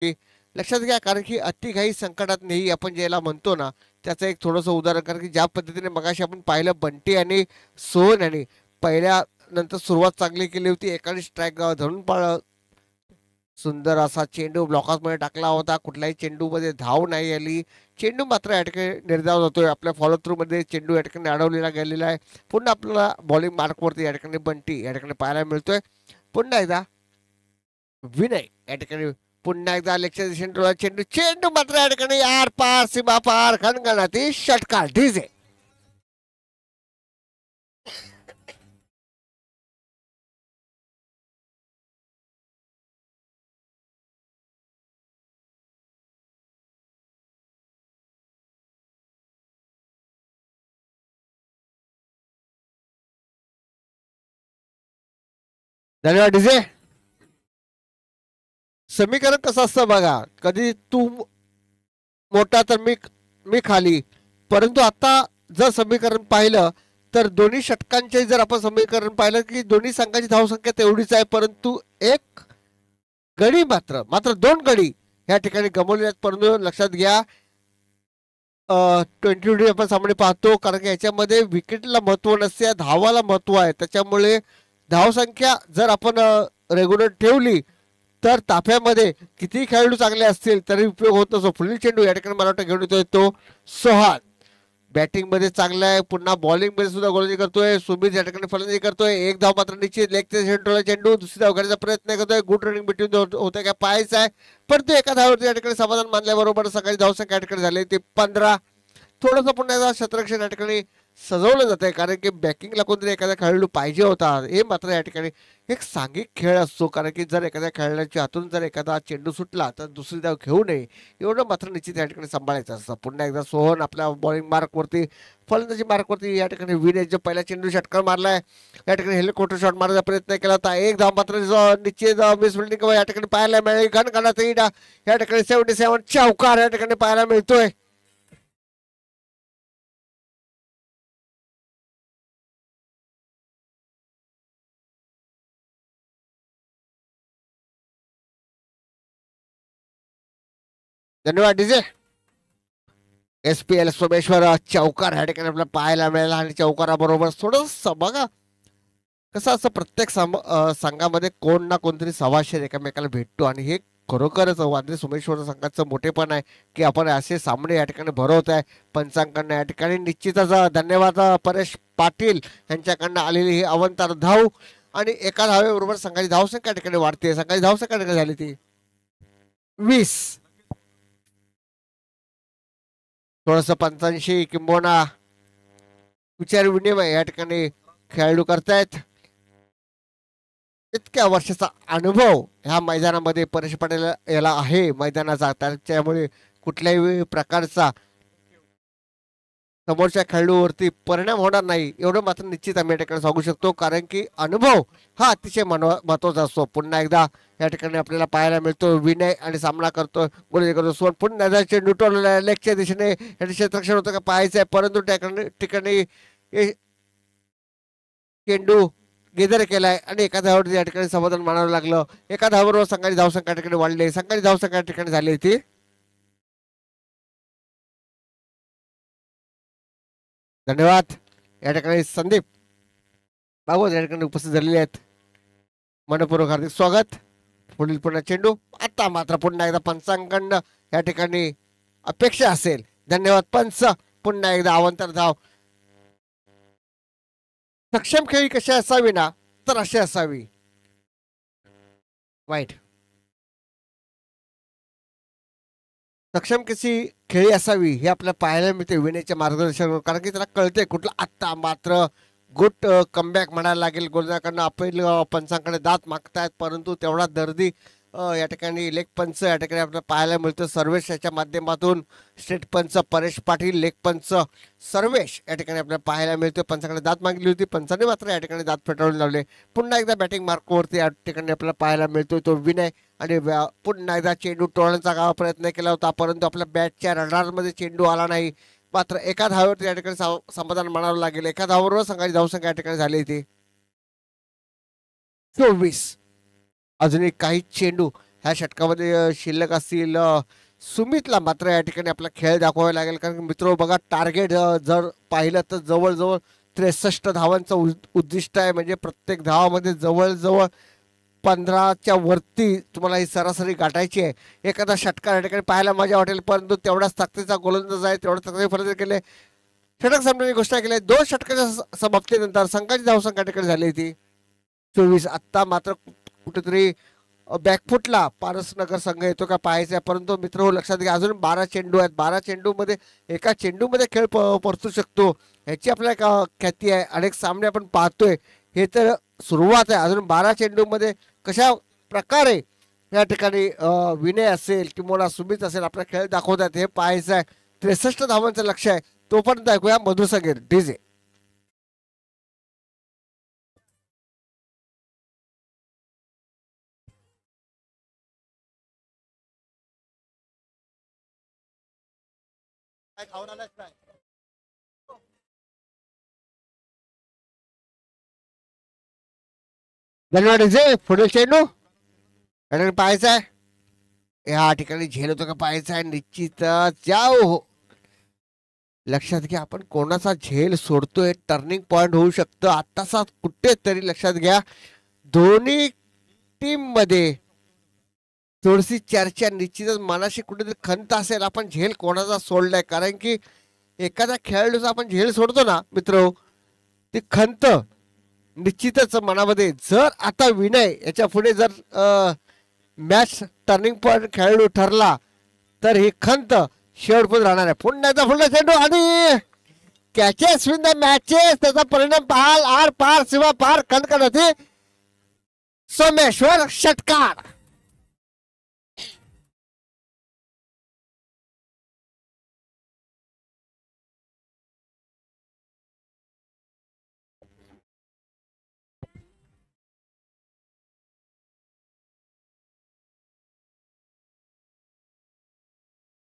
की लक्षात घ्या, कारण की अतिघाई संकटात नाही आपण ज्याला म्हणतो ना, त्याचं एक थोडंसं उदाहरण, कारण की ज्या पद्धतीने मगाशी आपण पाहिलं बंटी आणि सोहन यांनी पहिल्या नंतर सुरुवात चांगली केली होती, एकाने स्ट्राईक धरून सुंदर असा चेंडू ब्लॉकर्समध्ये टाकला होता, कुठल्याही चेंडूमध्ये धाव नाही आली. चेंडू मात्र या ठिकाणी निर्धाव होतोय, आपल्या फॉलो थ्रू मध्ये चेंडू या ठिकाणी अडवलेला गेलेला आहे. पुन्हा आपल्याला बॉलिंग मार्कवरती या ठिकाणी बंटी या ठिकाणी पाहायला मिळतोय. पुन्हा एकदा विनय या ठिकाणी पुन्हा एकदा लक्ष दिशेने चेंडू चेंडू मात्र या ठिकाणी आर पार सीमा पार खणखणाती षटकार डीजे. धन्यवाद डीजे. समीकरण कसं असतं बघा, कधी तू मोठा तर मी खाली, परंतु आता जर समीकरण पाहिलं तर दोन्ही षटकांचे जर आपण समीकरण पाहिलं की दोन्ही संघाची धावसंख्या तेवढीच आहे, परंतु एक गडी मात्र मात्र दोन गडी या ठिकाणी गमवले आहेत. परंतु लक्षात घ्या 20 आपण सामने पाहतो, कारण की याच्यामध्ये विकेटला महत्व नसते, धावाला महत्व आहे. त्याच्यामुळे धावसंख्या जर आपण रेग्युलर ठेवली तर ताफ्यामध्ये किती खेळाडू चांगले असतील तरी उपयोग होत नसतो. पुढील चेंडू या ठिकाणी मला वाटतं घेऊन येतोय तो सोहान. बॅटिंग मध्ये चांगला आहे, पुन्हा बॉलिंग मध्ये सुद्धा गोलंदाजी करतोय. सुमित या ठिकाणी फलंदाजी करतोय. एक धाव मात्र निश्चित, लेगचे सेंटरला चेंडू दुसरी धाव घेण्याचा प्रयत्न करतोय. गुड रनिंग बिटवीन होतंय काय पाहायचं आहे, पण ते एका धावावरती या ठिकाणी समाधान मानल्याबरोबर सकाळी धावसंख्या या ठिकाणी झाली ती 15. थोडंसं पुन्हा एकदा क्षेत्ररक्षण या ठिकाणी सजवलं जात आहे, कारण की बॅकिंगला कोणतरी एखादा खेळाडू पाहिजे होता. हे मात्र या ठिकाणी एक सांघिक खेळ असतो, कारण की जर एखाद्या खेळाडूच्या हातून जर एखादा चेंडू सुटला तर दुसरी धाव घेऊ नये, एवढं मात्र निश्चित या ठिकाणी सांभाळायचं असतं. पुन्हा एकदा सोहन आपल्या बॉलिंग मार्कवरती फलंदाजी मार्कवरती या ठिकाणी विनय जो पहिला चेंडू षटकार मारलाय, या ठिकाणी हेलिकॉप्टर शॉट मारण्याचा प्रयत्न केला होता. एक धाव मात्र निश्चित मिस फिल्डिंग या ठिकाणी पाहायला मिळेल. गणगणाचा इडा या ठिकाणी 77 चौकार या ठिकाणी पाहायला मिळतोय. धन्यवाद डीजे. SPL सोमेश्वर चौकार या ठिकाणी आपल्याला पाहायला मिळाला, आणि चौकाराबरोबर थोडस बघा कसं असं प्रत्येक संघामध्ये कोण ना कोणतरी सवाशे एकमेकाला भेटतो, आणि हे खरोखरच वांद्रे सोमेश्वर संघाचं मोठेपण आहे की आपण असे सामने या ठिकाणी भरवत आहे पंचांकडनं. या ठिकाणी निश्चितच धन्यवाद परेश पाटील यांच्याकडनं आलेली ही अवंतर धाव, आणि एका धावेबरोबर संघाची धावसंख्या ठिकाणी वाढते. संघाची धावसंख्या झाली ती 20. थोडस पंचांशी किंबोना विचार विनिमय या ठिकाणी खेळाडू करतायत. इतक्या वर्षाचा अनुभव ह्या मैदानामध्ये परेश पटेल याला आहे मैदानाचा, त्याच्यामुळे कुठल्याही प्रकारचा समोरच्या खेळाडूवरती परिणाम होणार नाही एवढं मात्र निश्चित आम्ही या ठिकाणी सांगू शकतो, कारण की अनुभव हा अतिशय महत्वाचा असतो. पुन्हा एकदा या ठिकाणी आपल्याला पाहायला मिळतो विनय आणि सामना करतो गोलंदाजी करतो सोन. पुन्हा चेंडू टोलला लेगच्या दिशेने या क्षेत्ररक्षण होतं का पाहायचं आहे, परंतु त्या ठिकाणी चेंडू गेदर केलाय आणि एका धावावर या ठिकाणी समाधान मानावं लागलं. एका धावावर संघाची धावसंख्या ठिकाणी वाढली, संघाची धावसंख्या ठिकाणी झाली ती. धन्यवाद. या ठिकाणी संदीप भागवत या ठिकाणी उपस्थित झालेले आहेत, मनपूर्वक हार्दिक स्वागत. पुढील पुन्हा चेंडू आता मात्र पुन्हा एकदा पंचांकडनं या ठिकाणी अपेक्षा असेल. धन्यवाद पंच. पुन्हा एकदा अवंतर धाव. सक्षम खेळी कशी असावी ना, तर अशी असावी. वाईट सक्षम कशी खेळी असावी हे आपल्याला पाहायला मिळते विनयच्या मार्गदर्शन, कारण की त्याला कळते कुठला. आत्ता मात्र गुड कमबॅक म्हणायला लागेल गोलंदाजाकडनं. अपील पंचांकडे दात मागतायत, परंतु तेवढा दर्दी या ठिकाणी लेग पंच या ठिकाणी आपल्याला पाहायला मिळतं. सर्वेश याच्या माध्यमातून स्टेट पंच परेश पाटील, लेग पंच सर्वेश या ठिकाणी आपल्याला पाहायला मिळतं. पंचाकडे दात मागली होती, पंचाने मात्र या ठिकाणी दात फेटाळून लावले. पुन्हा एकदा बॅटिंग मार्कवरती या ठिकाणी आपल्याला पाहायला मिळतोय तो विनय, आणि पुन्हा एकदा चेंडू टोळण्याचा प्रयत्न केला होता, परंतु आपल्या बॅटच्या रडारमध्ये चेंडू आला नाही. मात्र एका धावेवरती या ठिकाणी समाधान मानावं लागेल. एका धावावर संघाची धावसंख्या या ठिकाणी झाली होती 24. अजूनही काही चेंडू ह्या षटकामध्ये शिल्लक असतील. सुमितला मात्र या ठिकाणी आपला खेळ दाखवावा लागेल, कारण मित्र बघा टार्गेट जर पाहिलं तर जवळजवळ 63 धावांचं उद्दिष्ट आहे. म्हणजे प्रत्येक धावामध्ये जवळजवळ 15च्या वरती तुम्हाला ही सरासरी गाठायची आहे. एखादा षटकार या ठिकाणी पाहायला मजा वाटेल, परंतु तेवढाच ताकदीचा गोलंदाज आहे, तेवढा ताकदीचा फलंदाज केले. षटक संपण्याची गोष्ट केली. 2 षटकाच्या समाप्तीनंतर संघाची धावसंख्या ठिकाणी झाली होती 24. आत्ता मात्र कुठेतरी बॅकफुटला पारसनगर संघ येतो का पाहायचं आहे. परंतु मित्र हो लक्षात घ्या, अजून 12 चेंडू आहेत. 12 चेंडूमध्ये एका चेंडूमध्ये खेळ परतू शकतो ह्याची आपल्याला ख्याती आहे. अनेक सामने आपण पाहतोय. हे तर सुरुवात आहे. अजून 12 चेंडूमध्ये कशा प्रकारे या ठिकाणी विनय असेल किंवा सुमित असेल आपला खेळ दाखवतात हे पाहायचं आहे. 63 धावांचं लक्ष आहे. तोपर्यंत ऐकूया मधु सगीर डीजे. धन्यवाद डीजे. पुढील चेंडू पाहायचा आहे. या ठिकाणी झेल होतो का पाहायचा आहे. निश्चितच जाओ. लक्षात घ्या आपण कोणाचा झेल सोडतोय. टर्निंग पॉइंट होऊ शकतं आत्ताचा कुठेतरी. लक्षात घ्या दोन्ही टीम मध्ये थोडीशी चर्चा निश्चितच मनाशी कुठेतरी खंत असेल आपण झेल कोणाचा सोडलाय. कारण की एखाद्या खेळाडूचा आपण झेल सोडतो ना मित्र, ती खंत निश्चितच मनामध्ये. जर आता विनय याच्या पुढे जर मॅच टर्निंग पॉइंट खेळाडू ठरला तर ही खंत शेवटपर्यंत राहणार आहे. पुन्हा पुढला चेंडू आणि कॅचेस विन द मॅचेस. त्याचा परिणाम पाहाल आर पार सीमा पार कणकण होती. सोमेश्वर षटकार.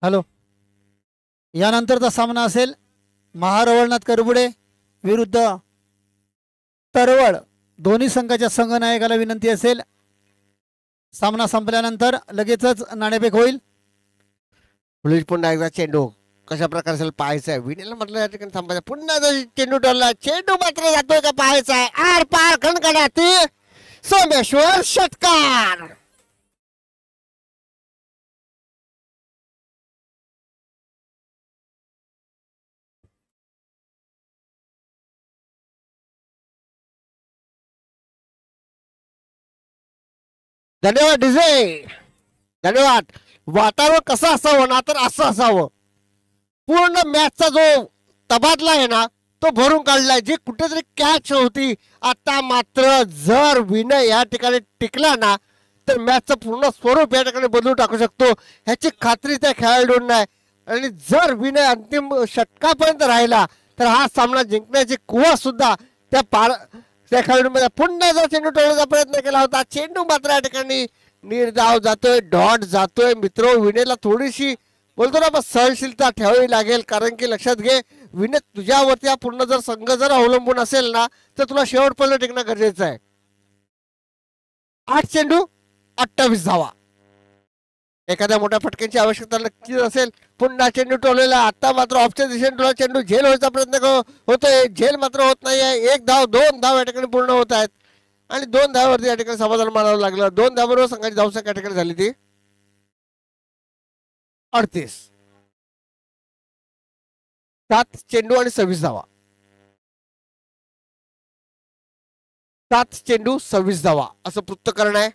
हॅलो. यानंतरचा सामना असेल महारवळनाथ करबुडे विरुद्ध तरवळ. दोन्ही संघाच्या संघनायकाला विनंती असेल सामना संपल्यानंतर लगेचच नाणेफेक होईल. पुन्हा एकदा चेंडू कशा प्रकारे असेल पाहायचं आहे. विनेला म्हटलं या ठिकाणी थांबायचं. पुन्हा चेंडू ठरला. चेंडू मात्र जातोय का पाहायचा आहे. आर पार खणखणाती सोमेश्वर षटकार. धन्यवाद डीजे. धन्यवाद. वातावरण कसं असावं ना तर असं असावं. पूर्ण मॅचचा जो तबादला आहे ना तो भरून काढलाय. जी कुठेतरी कॅच होती आता मात्र जर विनय या ठिकाणी टिकला ना तर मॅचचं पूर्ण स्वरूप या ठिकाणी बदलून टाकू शकतो ह्याची खात्री त्या खेळाडूंना आहे. आणि जर विनय अंतिम षटकापर्यंत राहिला तर हा सामना जिंकण्याची कुवा सुद्धा त्या खेळाडूंमध्ये. पुन्हा जर चेंडू टोळण्याचा प्रयत्न केला होता. चेंडू मात्र या ठिकाणी निर्धाव जातोय. डॉट जातोय. मित्र विनयला थोडीशी बोलतो ना सहनशीलता ठेवावी लागेल. कारण की लक्षात घे विनय तुझ्यावरती हा पूर्ण जर संघ जर अवलंबून असेल ना तर तुला शेवटपर्यंत टिकणं गरजेचं आहे. 8 चेंडू 28 धावा. एखाद्या मोठ्या फटक्यांची आवश्यकता नक्कीच असेल. पुन्हा चेंडू टोललेला. आता मात्र ऑफच्या दिशेने तुला चेंडू झेल व्हायचा प्रयत्न होतोय. झेल मात्र होत नाहीये. 1 धाव 2 धाव या ठिकाणी पूर्ण होत आहेत आणि 2 धावावरती या ठिकाणी समाधान मानावं लागलं. 2 धावाबरोबर संघाची धावसंख्या या ठिकाणी झाली ती 38. 7 चेंडू आणि 26 धावा. 7 चेंडू 26 धावा असं पृथक्करण आहे.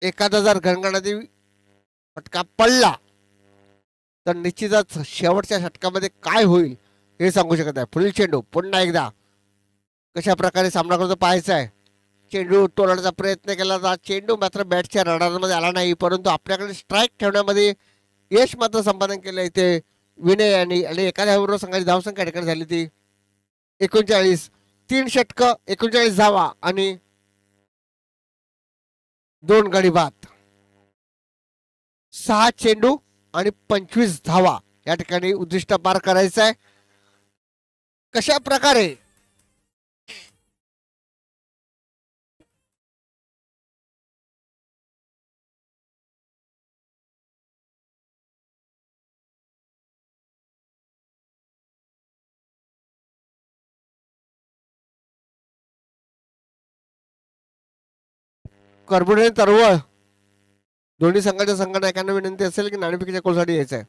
एखादा जर घणघणाती फटका पडला तर निश्चितच शेवटच्या षटकामध्ये काय होईल हे सांगू शकत नाही. पुढील चेंडू पुन्हा एकदा कशा प्रकारे सामना करतो पाहायचा आहे. चेंडू तोडण्याचा प्रयत्न केला होता. चेंडू मात्र बॅटच्या रडारमध्ये आला नाही. परंतु आपल्याकडे स्ट्राईक ठेवण्यामध्ये यश मात्र संपादन केलं इथे विनय यांनी. आणि एखाद्याबरोबर संघाची धावसंख्या ठिकाणी झाली ती 39. 3 षटक 39 धावा आणि 2 गडी बाद. 6 चेंडू आणि 25 धावा या ठिकाणी उद्दिष्ट पार करायचं आहे. कशा प्रकारे करबुडे तरवळ दोन्ही संघाच्या संघनायकांना विनंती असेल की नाणेफेकीच्या कोलसाठी यायचं आहे.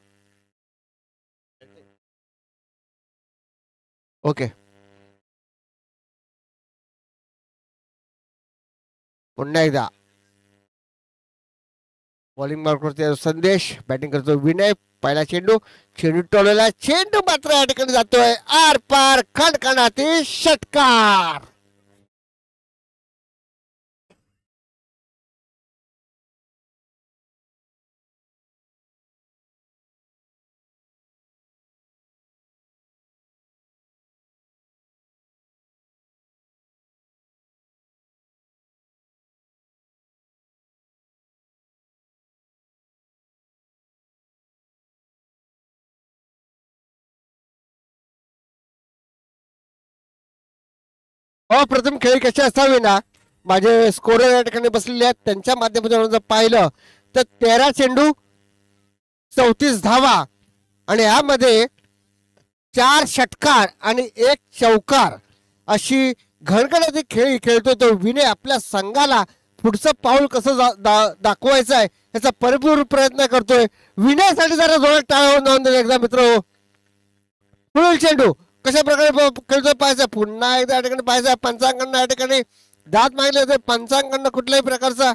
ओके, पुन्हा एकदा बॉलिंग मार्क करतोय संदेश, बॅटिंग करतो विनय. पहिला चेंडू, चेंडू टोलला, चेंडू मात्र या ठिकाणी जातोय आर पार, खणखणाती षटकार. अप्रतिम खेळी कशी असावी ना, माझे स्कोरर या ठिकाणी बसलेले आहेत त्यांच्या माध्यमातून जर पाहिलं तर 13 चेंडू 34 धावा आणि यामध्ये 4 षटकार आणि 1 चौकार अशी घणघणाटी खेळी खेळतोय तो विनय. आपल्या संघाला पुढचं पाऊल कसं दाखवायचं आहे याचा परिपूर्ण प्रयत्न करतोय. विनयसाठी जरा जोरात टाळ्या जाऊन दे एकदा मित्र. पुढील चेंडू कशा प्रकारे खेळतोय पाहायचं, पुन्हा एकदा या ठिकाणी पाहायचं. पंचांकडनं या ठिकाणी दात मागले होते, पंचांकडनं कुठल्याही प्रकारचा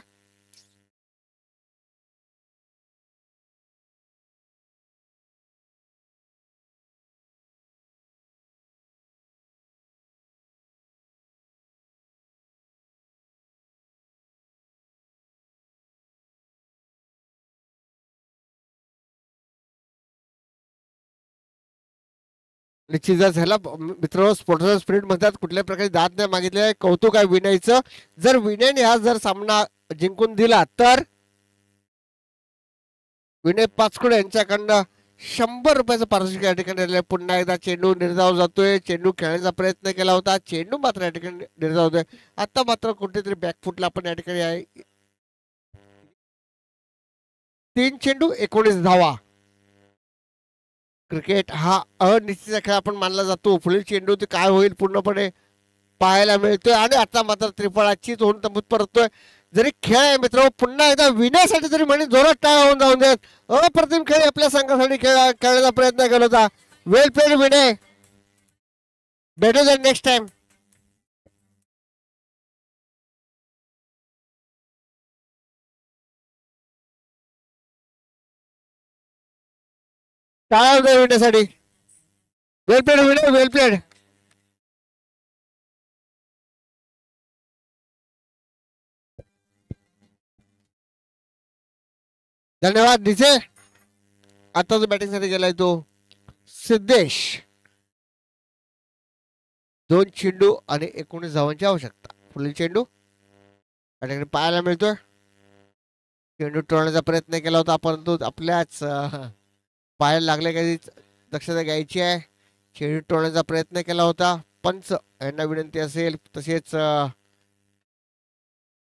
निश्चितच ह्याला मित्र स्पोर्ट्सर स्पिरिट म्हणतात. कुठल्या प्रकारे दाद नाही मागितले आहे, कौतुक आहे विनयचं. जर विनयने हा जर सामना जिंकून दिला तर विनय पाचकुडे यांच्याकडनं 100 रुपयाचं पारितोषिक या ठिकाणी. पुन्हा एकदा चेंडू निर्धाव जातोय, चेंडू खेळण्याचा प्रयत्न केला होता, चेंडू मात्र या ठिकाणी निर्धाव होतोय. आता मात्र कुठेतरी बॅकफुटला आपण या ठिकाणी आहे. 3 चेंडू 19 धावा. क्रिकेट हा अनिश्चित खेळ आपण मानला जातो. पुढील चेंडू ते काय होईल पूर्णपणे पाहायला मिळतोय आणि आता मात्र त्रिफळाची होऊन तंबूत परततोय. जरी खेळ आहे मित्र, पुन्हा एकदा विनयसाठी जरी म्हणे जोरात टाळा होऊन जाऊन देत. अप्रतिम खेळ आपल्या संघासाठी खेळण्याचा प्रयत्न केला होता. Well played Vinay, better than next time. टाळा होता विनयसाठी. Well played Vinay, well played. धन्यवाद दिसे. आता जो बॅटिंग साठी गेलाय तो सिद्धेश. 2 चेंडू आणि 19 धावांची आवश्यकता. पुढील चेंडू पाहायला मिळतोय. चेंडू टोळण्याचा प्रयत्न केला होता परंतु आपल्याच पाहायला लागले, काही दक्षता घ्यायची आहे. चेंडू टोळण्याचा प्रयत्न केला होता. पंच यांना विनंती असेल, तसेच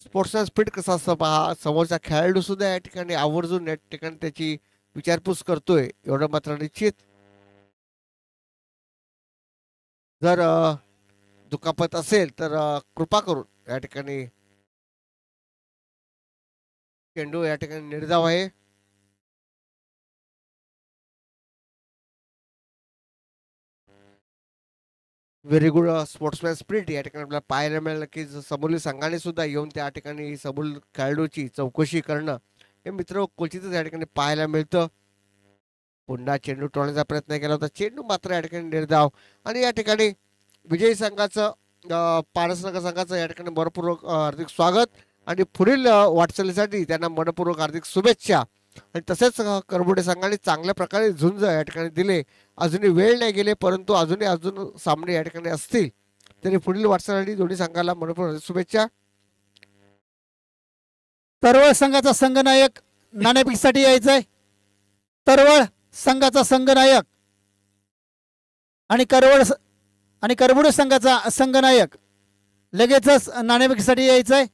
स्पोर्ट्सचा स्पीड कसा असतं पहा. समोरचा खेळाडू सुद्धा या ठिकाणी आवर्जून या ठिकाणी त्याची विचारपूस करतोय एवढं मात्र निश्चित. जर दुखापत असेल तर कृपा करून या ठिकाणी चेंडू या ठिकाणी निर्धाव आहे. व्हेरी गुड स्पोर्ट्समॅन स्पिरिट या ठिकाणी आपल्याला पाहायला मिळालं की समोरील संघाने सुद्धा येऊन त्या ठिकाणी समोरील खेळाडूची चौकशी करणं हे मित्र क्वचितच या ठिकाणी पाहायला मिळतं. पुन्हा चेंडू टोळण्याचा प्रयत्न केला होता, चेंडू मात्र या ठिकाणी निर्धाव. आणि या ठिकाणी विजयी संघाचं पारसनगर संघाचं या ठिकाणी मनपूर्वक हार्दिक स्वागत आणि पुढील वाटचालीसाठी त्यांना मनपूर्वक हार्दिक शुभेच्छा. आणि तसेच करबुडे संघाने चांगल्या प्रकारे झुंज या ठिकाणी दिले. अजूनही वेळ नाही गेले परंतु अजून सामने या ठिकाणी असतील तरी पुढील वाटचालीसाठी दोन्ही संघाला मनपूर्वक शुभेच्छा. तरवळ संघाचा संघनायक नाणेफेकीसाठी यायचंय. तरवळ संघाचा संघनायक आणि करबुडे संघाचा संघनायक लगेचच नाणेफेकीसाठी यायचंय.